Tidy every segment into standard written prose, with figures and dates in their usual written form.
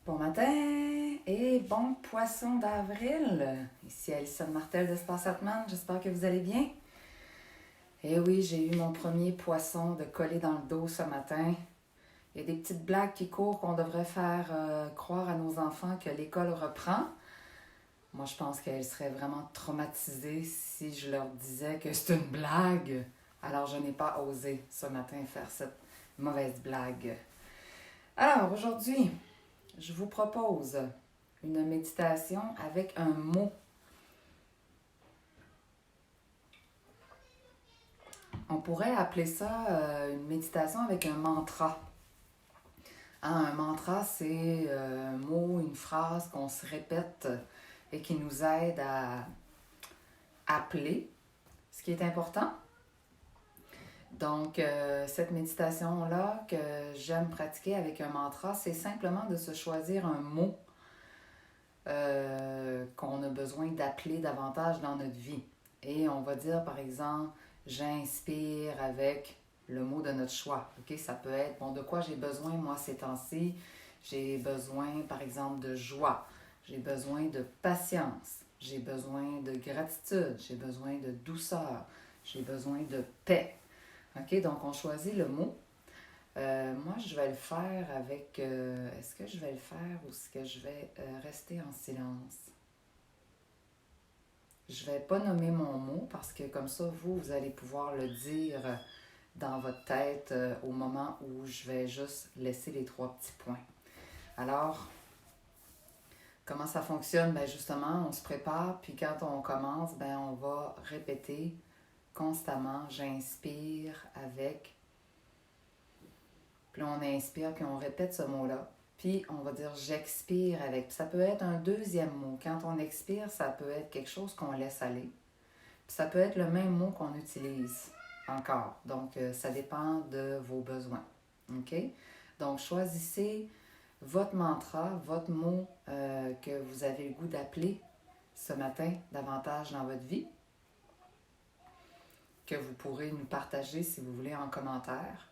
Bon matin et bon poisson d'avril. Ici Alison Martel d'Espace Atman. J'espère que vous allez bien. Et oui, j'ai eu mon premier poisson de coller dans le dos ce matin. Il y a des petites blagues qui courent qu'on devrait faire croire à nos enfants que l'école reprend. Moi, je pense qu'elles seraient vraiment traumatisées si je leur disais que c'est une blague. Alors, je n'ai pas osé ce matin faire cette mauvaise blague. Alors, aujourd'hui, je vous propose une méditation avec un mot. On pourrait appeler ça une méditation avec un mantra. Un mantra, c'est un mot, une phrase qu'on se répète et qui nous aide à appeler ce qui est important. Donc, cette méditation-là que j'aime pratiquer avec un mantra, c'est simplement de se choisir un mot qu'on a besoin d'appeler davantage dans notre vie. Et on va dire, par exemple, j'inspire avec le mot de notre choix. Okay? Ça peut être, bon, de quoi j'ai besoin, moi, ces temps-ci? J'ai besoin, par exemple, de joie. J'ai besoin de patience. J'ai besoin de gratitude. J'ai besoin de douceur. J'ai besoin de paix. OK? Donc, on choisit le mot. Moi, je vais le faire avec... est-ce que je vais le faire ou est-ce que je vais rester en silence? Je ne vais pas nommer mon mot parce que comme ça, vous allez pouvoir le dire dans votre tête au moment où je vais juste laisser les 3 petits points. Alors, comment ça fonctionne? Bien justement, on se prépare, puis quand on commence, bien on va répéter constamment, j'inspire avec... Puis là, on inspire, puis on répète ce mot-là. Puis on va dire j'expire avec. Puis ça peut être un deuxième mot. Quand on expire, ça peut être quelque chose qu'on laisse aller. Puis ça peut être le même mot qu'on utilise encore. Donc, ça dépend de vos besoins. OK? Donc, choisissez votre mantra, votre mot que vous avez le goût d'appeler ce matin davantage dans votre vie, que vous pourrez nous partager si vous voulez en commentaire.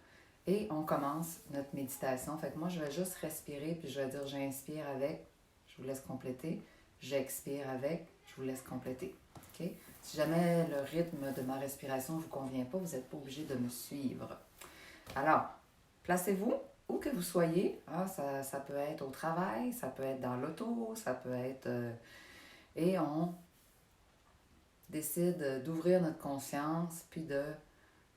Et on commence notre méditation. Fait que moi, je vais juste respirer, puis je vais dire j'inspire avec, je vous laisse compléter. J'expire avec, je vous laisse compléter. OK? Si jamais le rythme de ma respiration ne vous convient pas, vous n'êtes pas obligé de me suivre. Alors, placez-vous où que vous soyez. Ah, ça peut être au travail, ça peut être dans l'auto, ça peut être... et on décide d'ouvrir notre conscience, puis de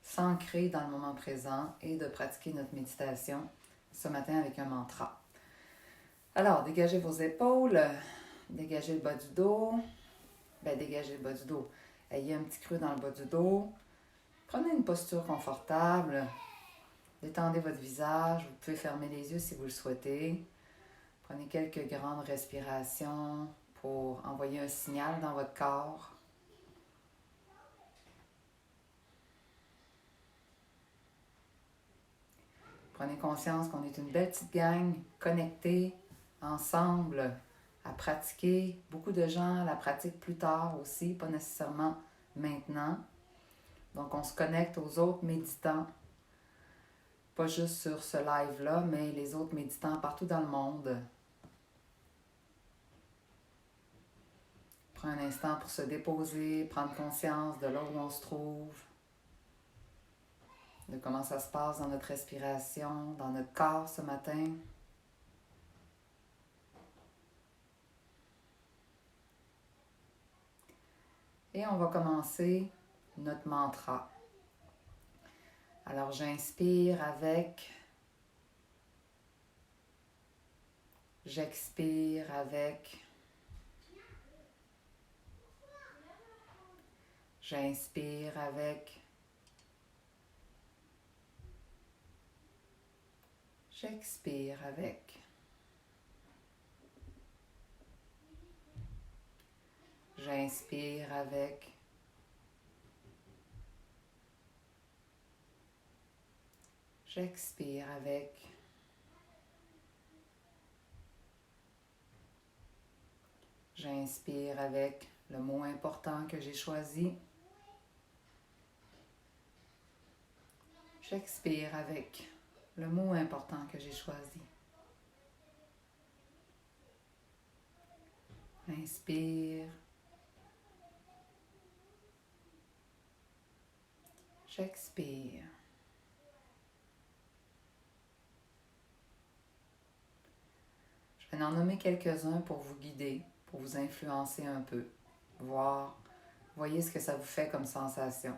s'ancrer dans le moment présent et de pratiquer notre méditation ce matin avec un mantra. Alors, dégagez vos épaules, dégagez le bas du dos. Dégagez le bas du dos. Ayez un petit creux dans le bas du dos. Prenez une posture confortable. Détendez votre visage. Vous pouvez fermer les yeux si vous le souhaitez. Prenez quelques grandes respirations pour envoyer un signal dans votre corps. Prenez conscience qu'on est une belle petite gang connectée ensemble à pratiquer. Beaucoup de gens la pratiquent plus tard aussi, pas nécessairement maintenant. Donc, on se connecte aux autres méditants, pas juste sur ce live-là, mais les autres méditants partout dans le monde. Prends un instant pour se déposer, prendre conscience de là où on se trouve, de comment ça se passe dans notre respiration, dans notre corps ce matin. Et on va commencer notre mantra. Alors, j'inspire avec, j'expire avec, j'inspire avec, j'expire avec. J'inspire avec. J'expire avec. J'inspire avec le mot important que j'ai choisi. J'expire avec le mot important que j'ai choisi. J'inspire. J'expire. Je vais en nommer quelques-uns pour vous guider, pour vous influencer un peu. Voyez ce que ça vous fait comme sensation.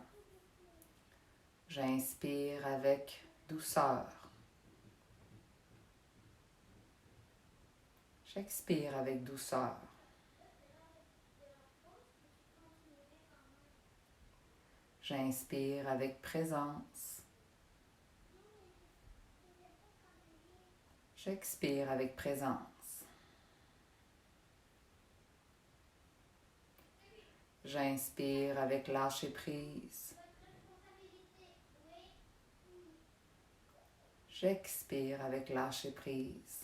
J'inspire avec douceur. J'expire avec douceur. J'inspire avec présence. J'expire avec présence. J'inspire avec lâcher prise. J'expire avec lâcher prise.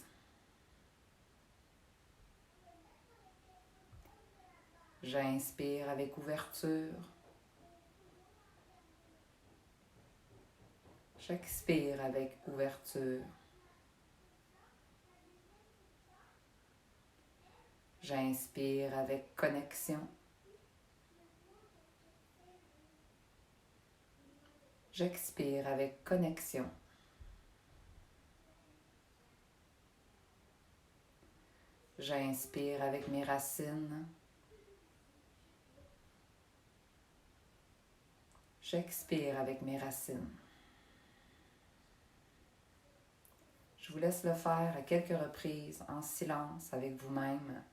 J'inspire avec ouverture. J'expire avec ouverture. J'inspire avec connexion. J'expire avec connexion. J'inspire avec mes racines. J'expire avec mes racines. Je vous laisse le faire à quelques reprises en silence avec vous-même.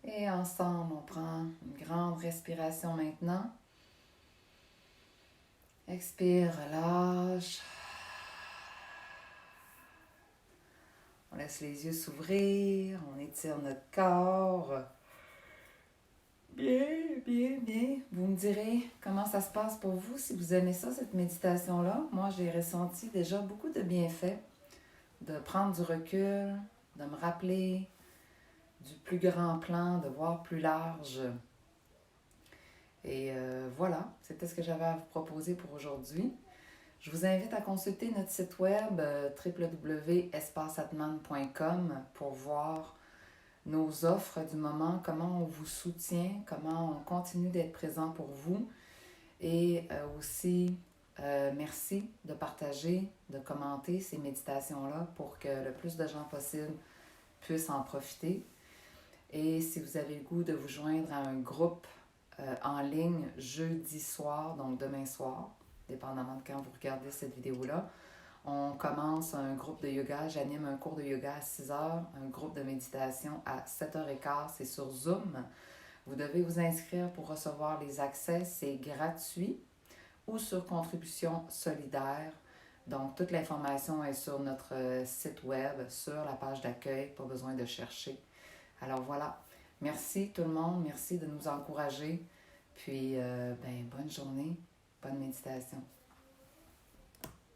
Et ensemble, on prend une grande respiration maintenant. Expire, relâche. On laisse les yeux s'ouvrir, on étire notre corps. Bien, bien, bien. Vous me direz comment ça se passe pour vous, si vous aimez ça, cette méditation-là. Moi, j'ai ressenti déjà beaucoup de bienfaits, de prendre du recul, de me rappeler du plus grand plan, de voir plus large. Et voilà, c'était ce que j'avais à vous proposer pour aujourd'hui. Je vous invite à consulter notre site web www.espaceatman.com pour voir nos offres du moment, comment on vous soutient, comment on continue d'être présent pour vous. Et aussi, merci de partager, de commenter ces méditations-là pour que le plus de gens possible puissent en profiter. Et si vous avez le goût de vous joindre à un groupe en ligne jeudi soir, donc demain soir, dépendamment de quand vous regardez cette vidéo-là, on commence un groupe de yoga. J'anime un cours de yoga à 6 heures, un groupe de méditation à 7h15, c'est sur Zoom. Vous devez vous inscrire pour recevoir les accès, c'est gratuit ou sur contribution solidaire. Donc, toute l'information est sur notre site web, sur la page d'accueil, pas besoin de chercher. Alors voilà, merci tout le monde, merci de nous encourager. Puis, bonne journée, bonne méditation.